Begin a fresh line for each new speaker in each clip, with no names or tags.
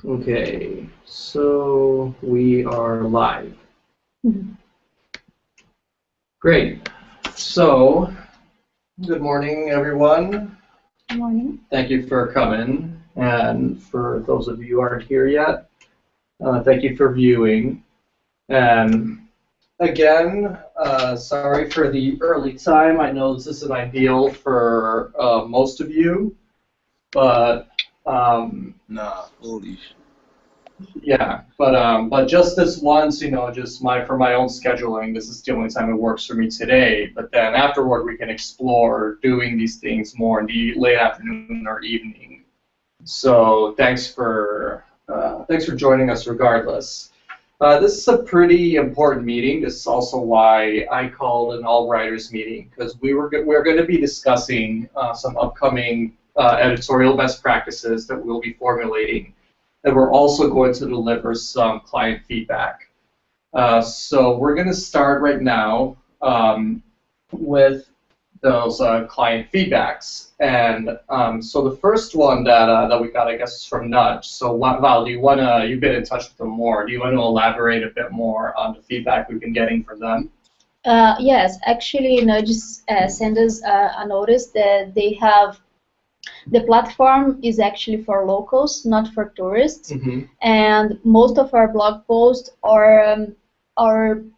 Okay, so we are live. Great. So, good morning, everyone.
Good morning.
Thank you for coming. And for those of you who aren't here yet, thank you for viewing. And again, sorry for the early time. I know this isn't ideal for most of you, but
Nah, holy shit.
yeah, but just this once, just for my own scheduling, this is the only time it works for me today. But then afterward, we can explore doing these things more in the late afternoon or evening. So thanks for joining us regardless. This is a pretty important meeting. This is also why I called an all writers meeting, because we're going to be discussing some upcoming editorial best practices that we'll be formulating. And we're also going to deliver some client feedback. So we're going to start right now with those client feedbacks. And so the first one that we got, I guess, is from Nudge. So Val, you've been in touch with them more. Do you want to elaborate a bit more on the feedback we've been getting from them?
Yes, actually, Nudge sent us a notice that they have. The platform is actually for locals, not for tourists, and most of our blog posts are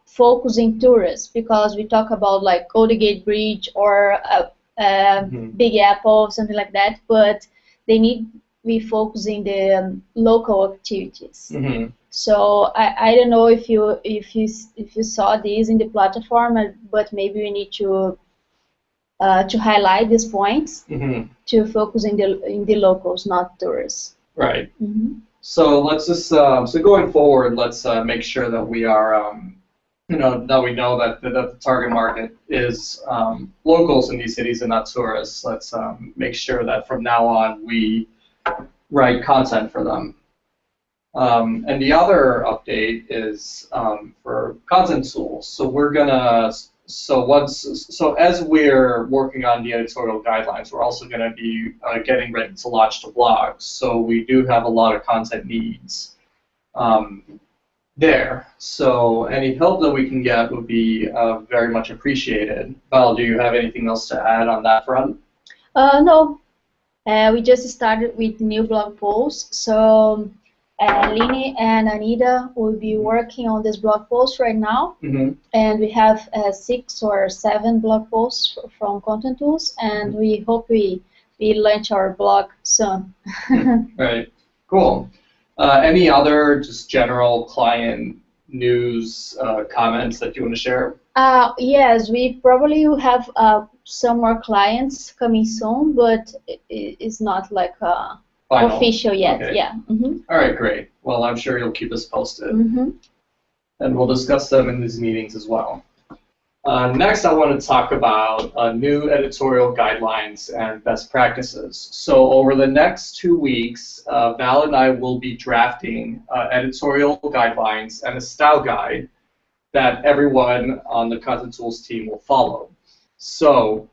focusing tourists, because we talk about like Golden Gate Bridge or Big Apple, something like that. But they need we focusing the local activities. So I don't know if you saw these in the platform, but maybe we need to highlight these points to focus in the locals, not tourists.
Right. So let's just so going forward, let's make sure that we are that we know that the target market is locals in these cities and not tourists. Let's make sure that from now on we write content for them. And the other update is for content tools. So we're gonna as we're working on the editorial guidelines, we're also going to be getting ready to launch the blogs. So we do have a lot of content needs there. So any help that we can get would be very much appreciated. Val, do you have anything else to add on that front?
No. We just started with new blog posts. So Lini and Anita will be working on this blog post right now, and we have 6 or 7 blog posts from Content Tools, and we hope we launch our blog soon.
Right, cool. Any other just general client news comments that you want to share?
Yes, we probably will have some more clients coming soon, but it's not like final. Official yet. Okay. Yeah.
All right, great. Well, I'm sure you'll keep us posted. And we'll discuss them in these meetings as well. Next, I want to talk about new editorial guidelines and best practices. So over the next 2 weeks, Val and I will be drafting editorial guidelines and a style guide that everyone on the Content Tools team will follow. So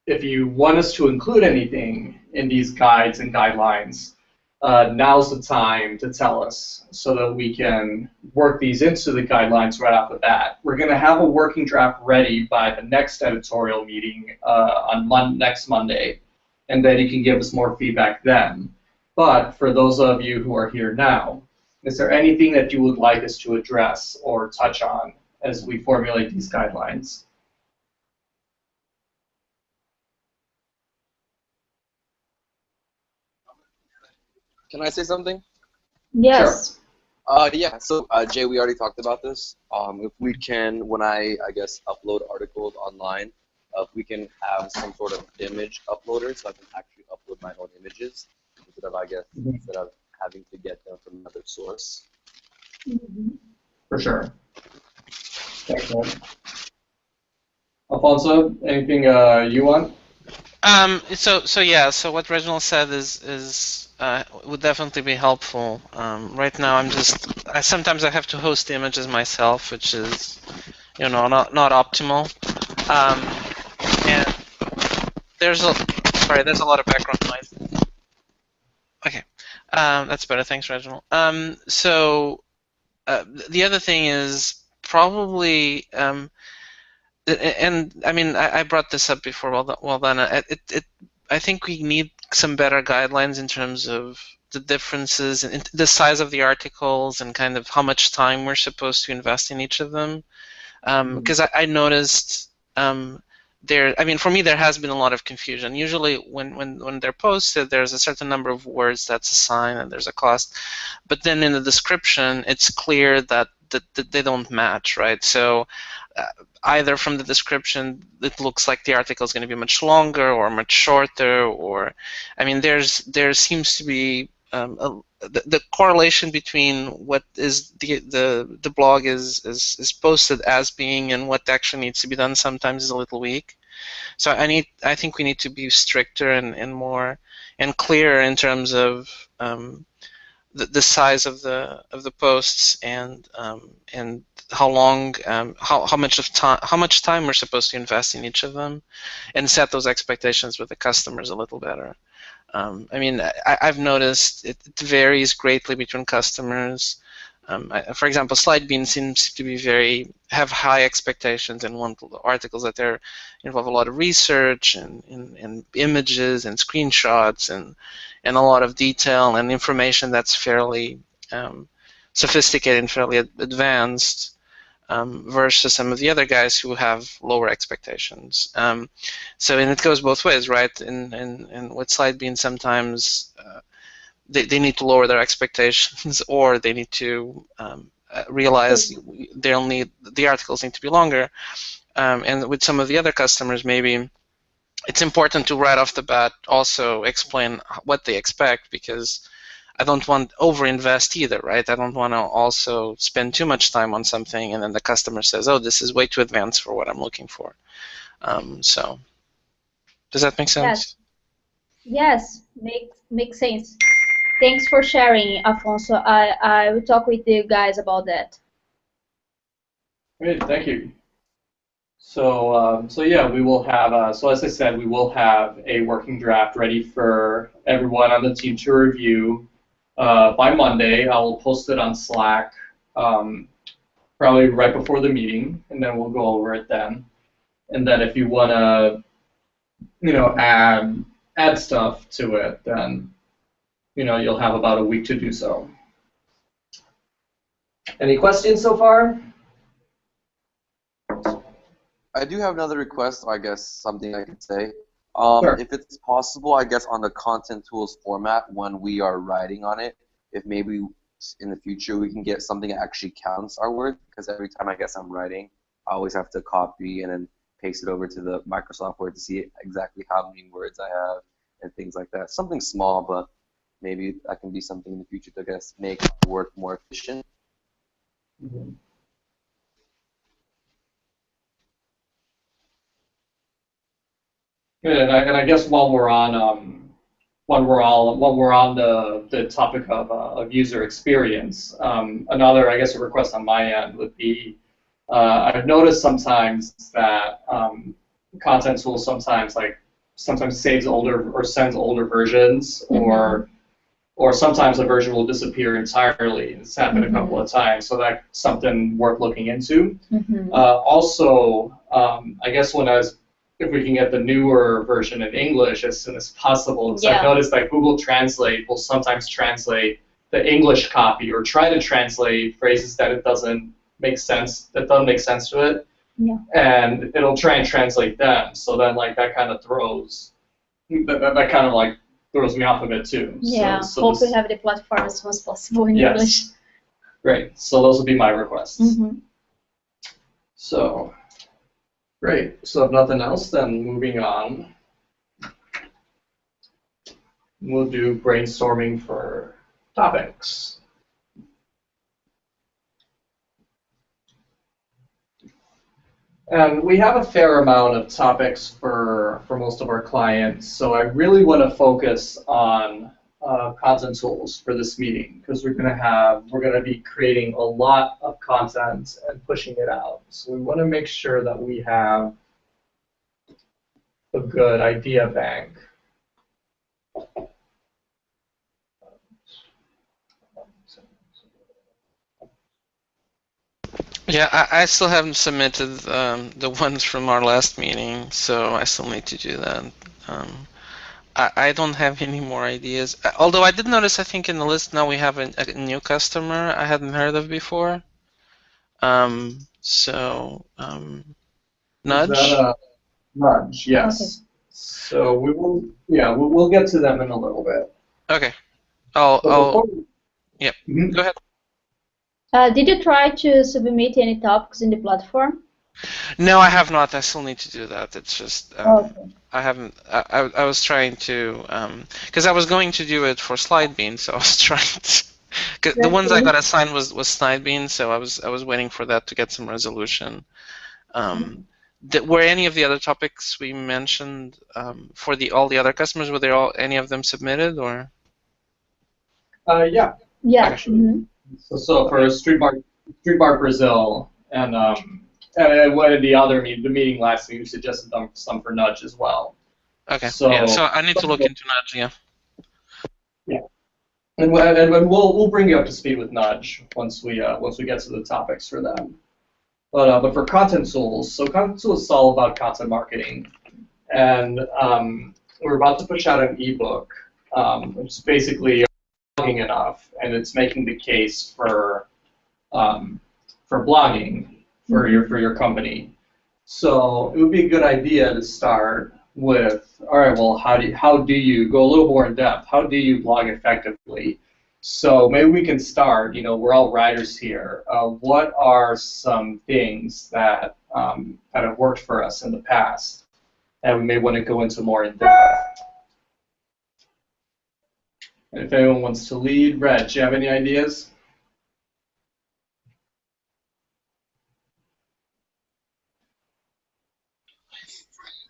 if you want us to include anything in these guides and guidelines, now's the time to tell us so that we can work these into the guidelines right off the bat. We're going to have a working draft ready by the next editorial meeting on next Monday, and then you can give us more feedback then. But for those of you who are here now, is there anything that you would like us to address or touch on as we formulate these guidelines?
Can I say something?
Yes.
Sure. Yeah, so Jay, we already talked about this. If we can, when I guess, upload articles online, if we can have some sort of image uploader so I can actually upload my own images instead of having to get them from another source.
For sure. Excellent. Alfonso, anything you want?
So what Reginald said is would definitely be helpful. Right now, sometimes I have to host the images myself, which is, not optimal. And there's a lot of background noise. Okay. That's better. Thanks, Reginald. So the other thing is probably, and I mean, I brought this up before. Well done. I think we need some better guidelines in terms of the differences in the size of the articles and kind of how much time we're supposed to invest in each of them. Because I noticed I mean, for me, there has been a lot of confusion. Usually, when they're posted, there's a certain number of words that's assigned, and there's a cost. But then in the description, it's clear that they don't match, right? So either from the description, it looks like the article is going to be much longer or much shorter, or I mean, there seems to be the correlation between what is the blog is posted as being and what actually needs to be done sometimes is a little weak. So I think we need to be stricter and more and clearer in terms of the size of the posts and how long how much time we're supposed to invest in each of them, and set those expectations with the customers a little better. I mean, I've noticed it varies greatly between customers. For example, SlideBean seems to be have high expectations and want articles that involve a lot of research and images and screenshots and a lot of detail and information that's fairly sophisticated and fairly advanced. Versus some of the other guys who have lower expectations. And it goes both ways, right? And with SlideBean, sometimes they need to lower their expectations, or they need to realize the articles need to be longer. And with some of the other customers, maybe it's important to right off the bat also explain what they expect, because I don't want to overinvest either, right? I don't want to also spend too much time on something and then the customer says, oh, this is way too advanced for what I'm looking for. So does that make sense?
Yes, makes sense. Thanks for sharing, Afonso. I will talk with the guys about that.
Great, thank you. So yeah, we will have, so as I said, we will have a working draft ready for everyone on the team to review. By Monday. I will post it on Slack probably right before the meeting, and then we'll go over it then. And then if you want to, add stuff to it, then, you'll have about a week to do so. Any questions so far?
I do have another request, I guess, something I could say.
Sure.
If it's possible, I guess, on the content tools format when we are writing on it, if maybe in the future we can get something that actually counts our words, because every time I guess I'm writing, I always have to copy and then paste it over to the Microsoft Word to see exactly how many words I have and things like that. Something small, but maybe that can be something in the future to, I guess, make work more efficient.
Mm-hmm. Good, and I guess while we're on the topic of user experience, another, I guess, a request on my end would be, I've noticed sometimes that content tools sometimes saves older or sends older versions,
Mm-hmm.
or sometimes a version will disappear entirely. It's happened
Mm-hmm.
a couple of times, so that's something worth looking into.
Mm-hmm.
Also, I guess if we can get the newer version in English as soon as possible. So I've noticed that Google Translate will sometimes translate the English copy or try to translate phrases that doesn't make sense to it.
Yeah.
And it'll try and translate them. So then that kind of throws me off of it too.
Yeah.
So
Hope we have the platform as soon as possible in English.
Great. So those would be my requests.
Mm-hmm.
So. Great. So if nothing else, then moving on. We'll do brainstorming for topics. And we have a fair amount of topics for most of our clients, so I really want to focus on content tools for this meeting, because we're going to be creating a lot of content and pushing it out. So we want to make sure that we have a good idea bank.
Yeah, I still haven't submitted the ones from our last meeting, so I still need to do that. I don't have any more ideas. Although I did notice, I think in the list now we have a new customer I hadn't heard of before. So,
Is that
Nudge?
a nudge? Yes.
Okay.
So we will, yeah, we'll get to them in a little bit.
Okay.
But before,
Yep.
Mhm.
Go ahead.
Did you try to submit any topics in the platform?
No, I have not. I still need to do that. It's just
Okay.
I haven't. I was trying to because I was going to do it for Slidebean, so I was trying to. 'Cause the ones I got assigned was Slidebean, so I was waiting for that to get some resolution. Were any of the other topics we mentioned for all the other customers, were they all any of them submitted or?
Yeah.
Yeah.
Actually. So for Street Bar Brazil, and what the other the meeting last week, we suggested some for Nudge as well.
Okay.
So
yeah. So I need to look into Nudge. Yeah.
yeah, and we'll bring you up to speed with Nudge once we get to the topics for them. But for content tools, so content tools is all about content marketing, and we're about to push out an ebook, which is basically blogging enough, and it's making the case for blogging for your company. So it would be a good idea to start with, all right, well, how do you go a little more in depth? How do you blog effectively? So maybe we can start. We're all writers here. What are some things that kind of worked for us in the past, and we may want to go into more in depth? And if anyone wants to lead, Brett, do you have any ideas?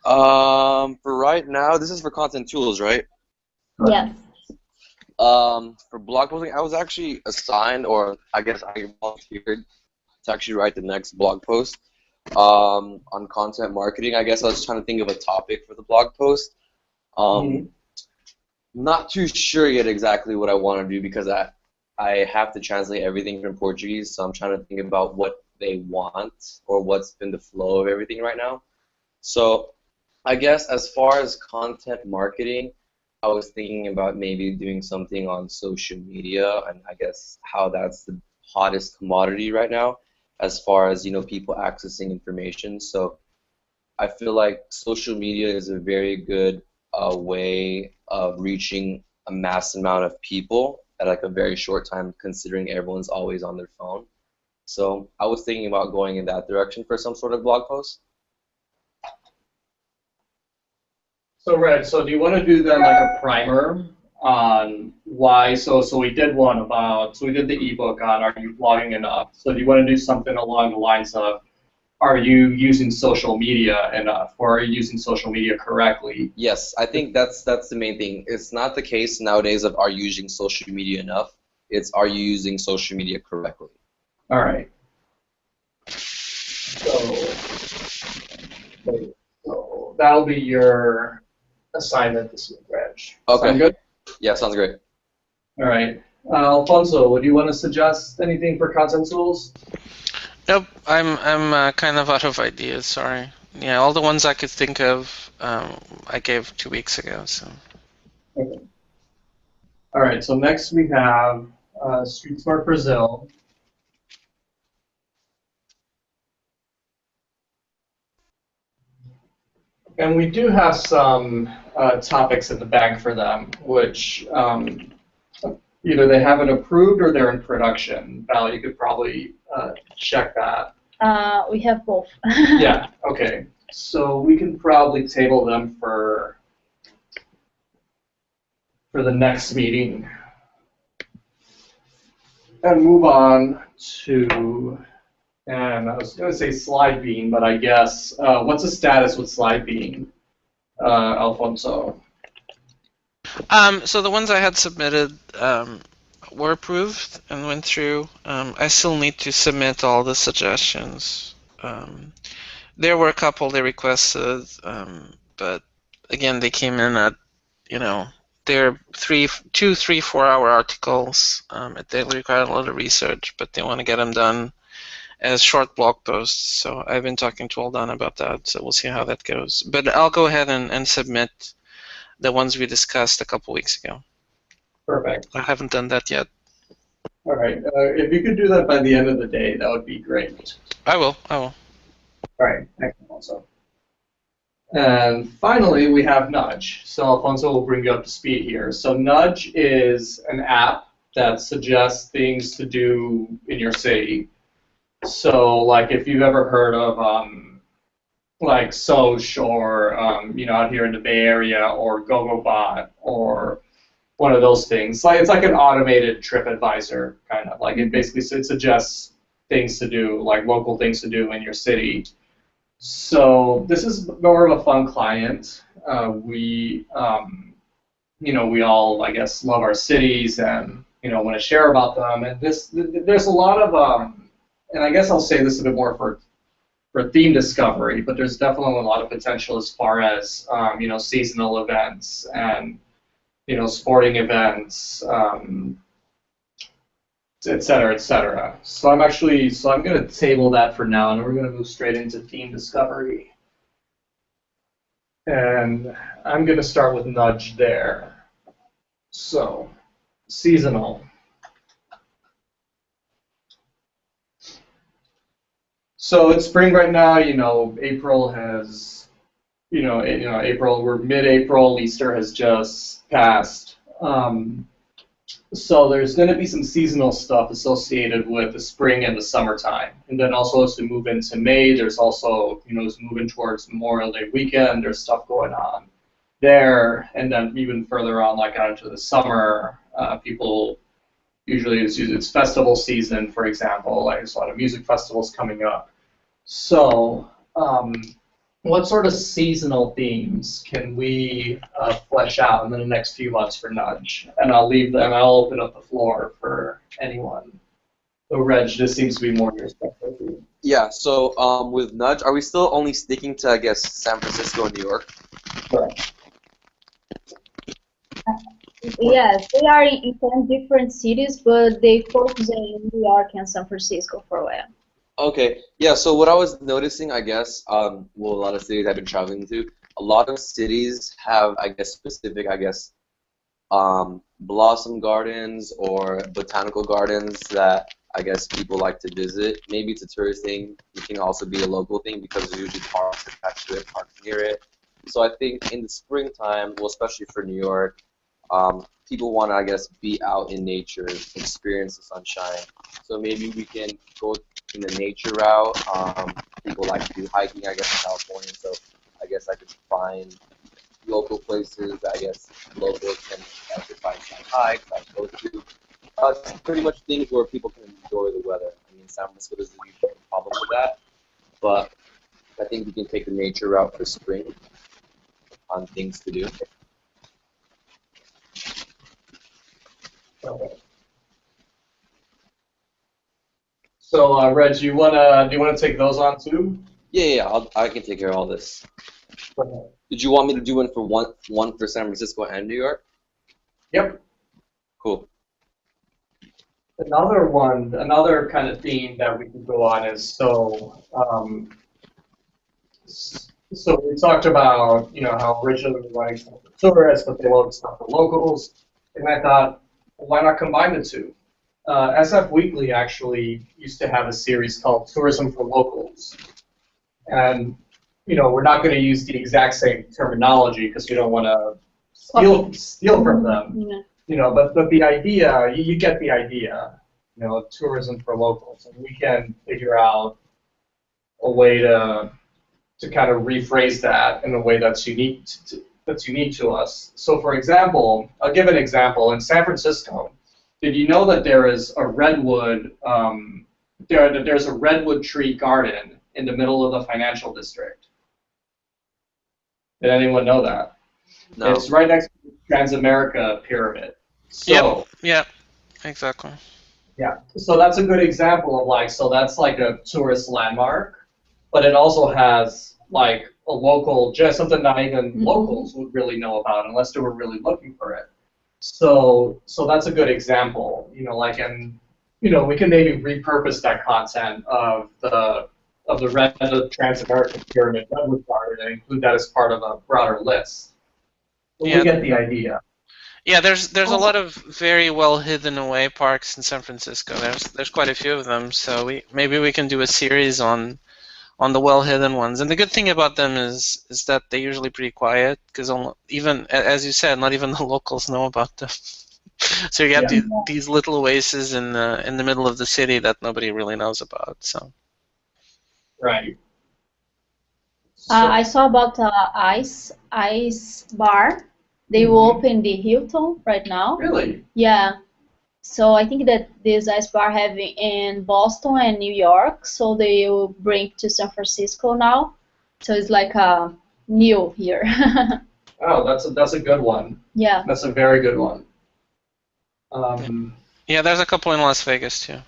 For right now, this is for content tools, right?
Yes.
For blog posting, I was actually assigned, or I guess I volunteered to actually write the next blog post on content marketing. I guess I was trying to think of a topic for the blog post. Not too sure yet exactly what I want to do because I have to translate everything from Portuguese, so I'm trying to think about what they want or what's been the flow of everything right now. So I guess as far as content marketing, I was thinking about maybe doing something on social media and I guess how that's the hottest commodity right now as far as, people accessing information. So I feel like social media is a very good way of reaching a mass amount of people at like a very short time considering everyone's always on their phone. So I was thinking about going in that direction for some sort of blog post.
So Red, so do you want to do then like a primer on why? So we did one about, so we did the ebook on are you blogging enough? So do you want to do something along the lines of are you using social media enough, or are you using social media correctly?
Yes, I think that's the main thing. It's not the case nowadays of are you using social media enough. It's are you using social media correctly.
All right. So that'll be your assignment this week, Reg.
Okay.
Sound good?
Yeah, sounds great.
All right. Alfonso, would you want to suggest anything for content tools?
Nope, I'm kind of out of ideas. Sorry. Yeah, all the ones I could think of, I gave 2 weeks ago. So.
Okay. All right. So next we have Street Smart Brazil. And we do have some topics in the bag for them, which either they haven't approved or they're in production. Val, you could probably check that.
We have both.
Yeah, okay. So we can probably table them for the next meeting. And move on to, and I was going to say Slidebean, but I guess, what's the status with Slidebean, Alfonso?
So the ones I had submitted were approved and went through. I still need to submit all the suggestions. There were a couple they requested, but again, they came in at, they're 2, 3, 4 hour articles. They require a lot of research, but they want to get them done as short blog posts. So I've been talking to Aldana about that. So we'll see how that goes. But I'll go ahead and submit the ones we discussed a couple weeks ago.
Perfect.
I haven't done that yet.
All right. If you could do that by the end of the day, that would be great.
I will. I will.
All right. Excellent. Also. And finally, we have Nudge. So Alfonso will bring you up to speed here. So Nudge is an app that suggests things to do in your city. So, like, if you've ever heard of, like, Soch or, out here in the Bay Area, or GoGoBot, or one of those things. Like, it's like an automated trip advisor, kind of. Like, it basically suggests things to do, like local things to do in your city. So this is more of a fun client. We all, I guess, love our cities and, want to share about them. And there's a lot of, and I guess I'll say this a bit more for theme discovery, but there's definitely a lot of potential as far as, seasonal events and, sporting events, et cetera, et cetera. So I'm going to table that for now, and we're going to move straight into theme discovery. And I'm going to start with Nudge there. So, seasonal. So it's spring right now. April has, April. We're mid-April. Easter has just passed. So there's going to be some seasonal stuff associated with the spring and the summertime. And then also as we move into May, there's also, as we move in towards Memorial Day weekend, there's stuff going on there. And then even further on, like out into the summer, people usually, it's festival season, for example. Like there's a lot of music festivals coming up. So what sort of seasonal themes can we flesh out in the next few months for Nudge? And I'll open up the floor for anyone. So Reg, this seems to be more your specialty.
Yeah, so with Nudge, are we still only sticking to, I guess, San Francisco and New York?
Correct.
Yes, they are in 10 different cities, but they focus in New York and San Francisco for a while.
Okay, yeah, so what I was noticing, I guess, a lot of cities I've been traveling to, a lot of cities have, I guess, specific, blossom gardens or botanical gardens that I guess people like to visit. Maybe it's a tourist thing. It can also be a local thing because there's usually parks attached to it, parks near it. So I think in the springtime, well, especially for New York, people want to, I guess, be out in nature, experience the sunshine. So maybe we can go in the nature route. People like to do hiking, I guess, in California. So I guess I could find local places that I guess locals can find some hikes I go to. It's pretty much things where people can enjoy the weather. I mean, San Francisco doesn't usually have a problem with that, but I think we can take the nature route for spring on things to do.
Okay. So, Reg, do you wanna take those on too?
Yeah, I can take care of all this.
Okay.
Did you want me to do one for San Francisco and New York?
Yep.
Cool.
Another kind of theme that we could go on is so we talked about how originally we were writing stuff for tourists, but they wrote stuff for locals, and I thought, well, why not combine the two? SF Weekly actually used to have a series called Tourism for Locals, and we're not going to use the exact same terminology because we don't want to steal from them.
Yeah.
But the idea, you get the idea. Tourism for locals, and we can figure out a way to kind of rephrase that in a way that's unique to us. So, for example, I'll give an example in San Francisco. Did you know that there is a redwood? There's a redwood tree garden in the middle of the financial district. Did anyone know that?
No.
It's right next to the Transamerica Pyramid. So,
Yep, exactly.
yeah, so that's a good example of so that's like a tourist landmark, but it also has like a local, just something not even locals would really know about unless they were really looking for it. So that's a good example, and we can maybe repurpose that content of the red Trans-American Pyramid Redwood Garden and include that as part of a broader list. But we get the idea.
Yeah, there's a lot of very well hidden away parks in San Francisco. There's quite a few of them, so maybe we can do a series on the well hidden ones. And the good thing about them is that they're usually pretty quiet, because even, as you said, not even the locals know about them. So you get these little oases in the middle of the city that nobody really knows about. So.
Right.
I saw about ice bar. They will open the Hilton right now.
Really?
Yeah. So I think that this ice bar have in Boston and New York. So they will bring to San Francisco now. So it's like new here.
Oh, that's a good one.
Yeah.
That's a very good one.
Yeah, there's a couple in Las Vegas too.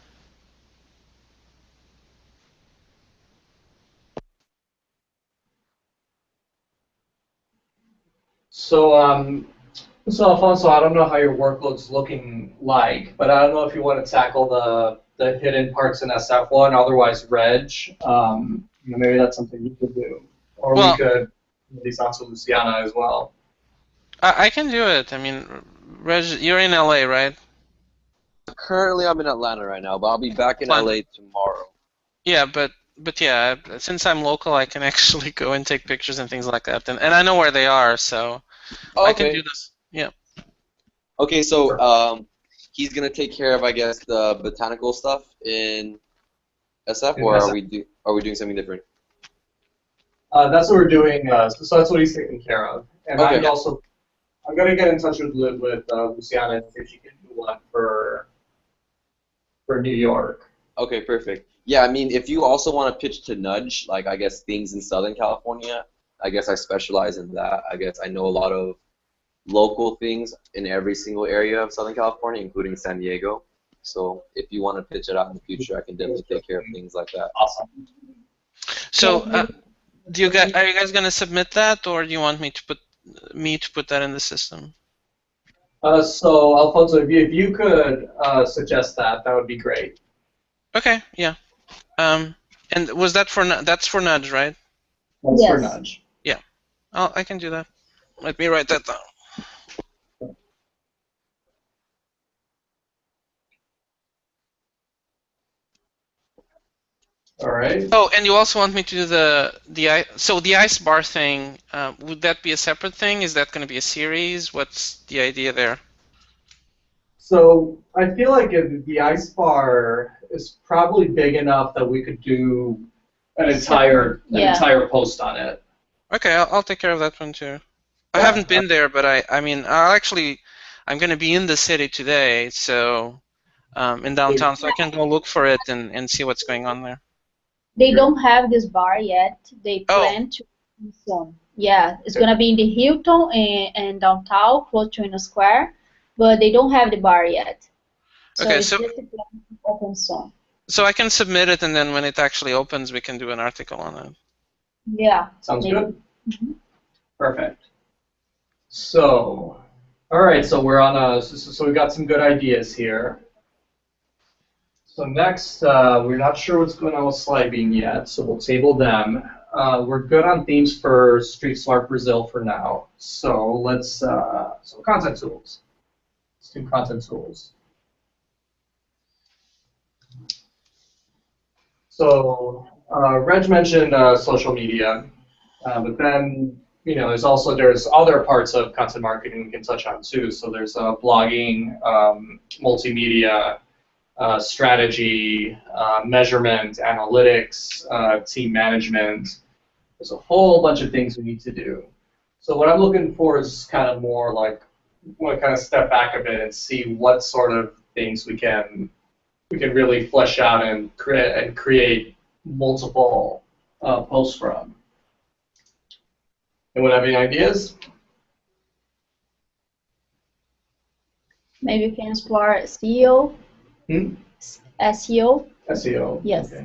So, Alfonso, I don't know how your workload's looking like, but I don't know if you want to tackle the hidden parts in SF1, otherwise Reg. Maybe that's something you could do, or we could release onto Luciana as well.
I can do it. I mean, Reg, you're in LA, right?
Currently, I'm in Atlanta right now, but I'll be back in LA tomorrow.
Yeah, but yeah, since I'm local, I can actually go and take pictures and things like that, and I know where they are, so I can do this. Yeah.
Okay, so he's gonna take care of, I guess, the botanical stuff in SF, or are we doing something different?
That's what we're doing. So that's what he's taking care of, and I'm gonna get in touch with Luciana and see if she can do one for New York.
Okay, perfect. Yeah, I mean, if you also want to pitch to Nudge, like, I guess, things in Southern California, I guess I specialize in that. I guess I know a lot of local things in every single area of Southern California, including San Diego. So if you want to pitch it out in the future, I can definitely take care of things like that.
Awesome.
So, are you guys gonna submit that, or do you want me to put that in the system?
So Alfonso, if you could suggest that would be great.
Okay. Yeah. And was that that's for Nudge, right?
That's for Nudge.
Yeah. Oh, I can do that. Let me write that down.
All right.
Oh, and you also want me to do the ice bar thing. Would that be a separate thing? Is that going to be a series? What's the idea there?
So I feel like the ice bar is probably big enough that we could do an entire post on it.
Okay, I'll take care of that one too. I haven't been there, but I mean, I'm going to be in the city today, so in downtown, so I can go look for it and see what's going on there.
They don't have this bar yet. They plan to soon. Yeah, it's gonna be in the Hilton and downtown, close to Union Square, but they don't have the bar yet. So
okay,
it's just plan to open soon.
So I can submit it, and then when it actually opens, we can do an article on it.
Yeah.
Sounds good. Mm-hmm. Perfect. So, all right. So we're on so we've got some good ideas here. So next, we're not sure what's going on with Slide Bean yet, so we'll table them. We're good on themes for Street Smart Brazil for now. So let's content tools. Let's do content tools. So Reg mentioned social media, but then there's other parts of content marketing we can touch on too. So there's blogging, multimedia. Strategy, measurement, analytics, team management. There's a whole bunch of things we need to do. So what I'm looking for is kind of more like, I want to kind of step back a bit and see what sort of things we can really flesh out and create multiple posts from. Anyone have any ideas?
Maybe you can explore SEO. SEO?
SEO.
Yes.
Okay.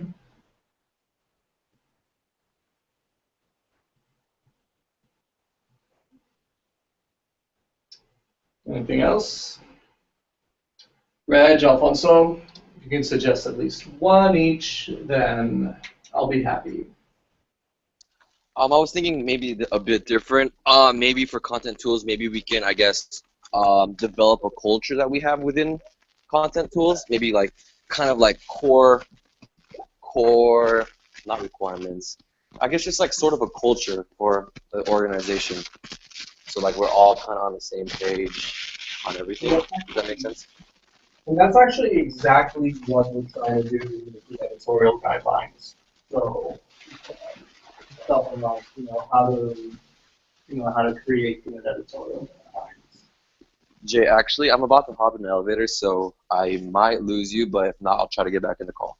Anything else? Reg, Alfonso, you can suggest at least one each, then I'll be happy.
I was thinking maybe a bit different. Maybe for content tools, maybe we can, I guess, develop a culture that we have within content tools. Maybe like kind of like core, not requirements. I guess just like sort of a culture for the organization. So like we're all kind of on the same page on everything. Does that make sense?
And that's actually exactly what we're trying to do with the editorial guidelines. So, stuff about how to create good editorial guidelines.
Jay, actually, I'm about to hop in the elevator, so I might lose you, but if not, I'll try to get back in the call.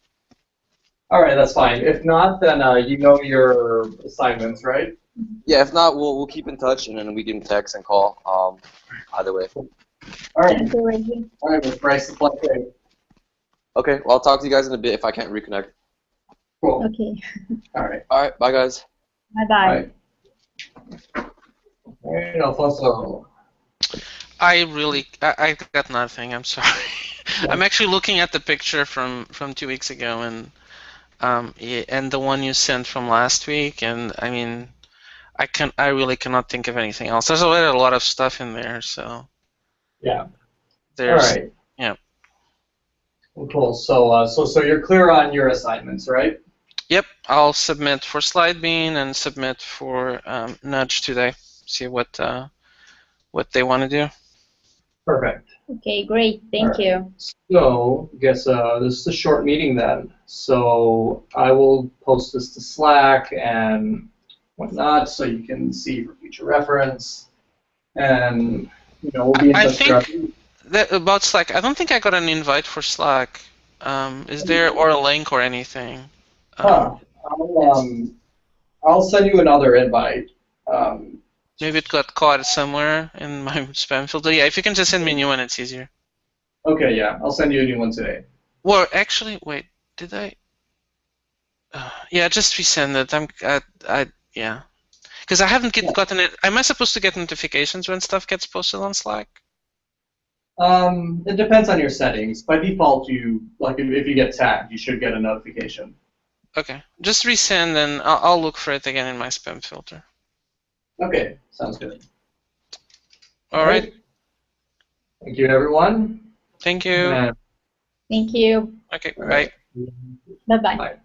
All right, that's fine. If not, then you know your assignments, right?
Yeah, if not, we'll keep in touch, and then we can text and call. Either way.
All right.
Thank you, Reggie.
All right, Ms. Bryce, it's like
Okay, well, I'll talk to you guys in a bit if I can't reconnect.
cool.
Okay.
All right.
All right, bye, guys.
Bye-bye.
All right, Alfonso.
I got nothing. I'm sorry. I'm actually looking at the picture from 2 weeks ago, and yeah, and the one you sent from last week, and I mean, I really cannot think of anything else. There's already a lot of stuff in there, so
Yeah.
there's
All right.
yeah.
Well, cool. So you're clear on your assignments, right?
Yep, I'll submit for SlideBean and submit for Nudge today. See what they want to do.
Perfect.
Okay, great. Thank
All right.
you.
So, I guess this is a short meeting then. So I will post this to Slack and whatnot, so you can see for future reference. And we'll be in
I
touch throughout the
think
week.
about Slack. I don't think I got an invite for Slack. Is there or a link or anything?
I'll send you another invite.
Maybe it got caught somewhere in my spam filter. Yeah, if you can just send me a new one, it's easier.
Okay, yeah, I'll send you a new one today.
Well, actually, wait, did I? Yeah, just resend it. Yeah, because I haven't gotten it. Am I supposed to get notifications when stuff gets posted on Slack?
It depends on your settings. By default, if you get tagged, you should get a notification.
Okay, just resend and I'll look for it again in my spam filter.
Okay, sounds good.
All right.
Thank you, everyone.
Thank you.
Thank you.
Okay,
All
bye.
right.
Bye-bye.
Bye.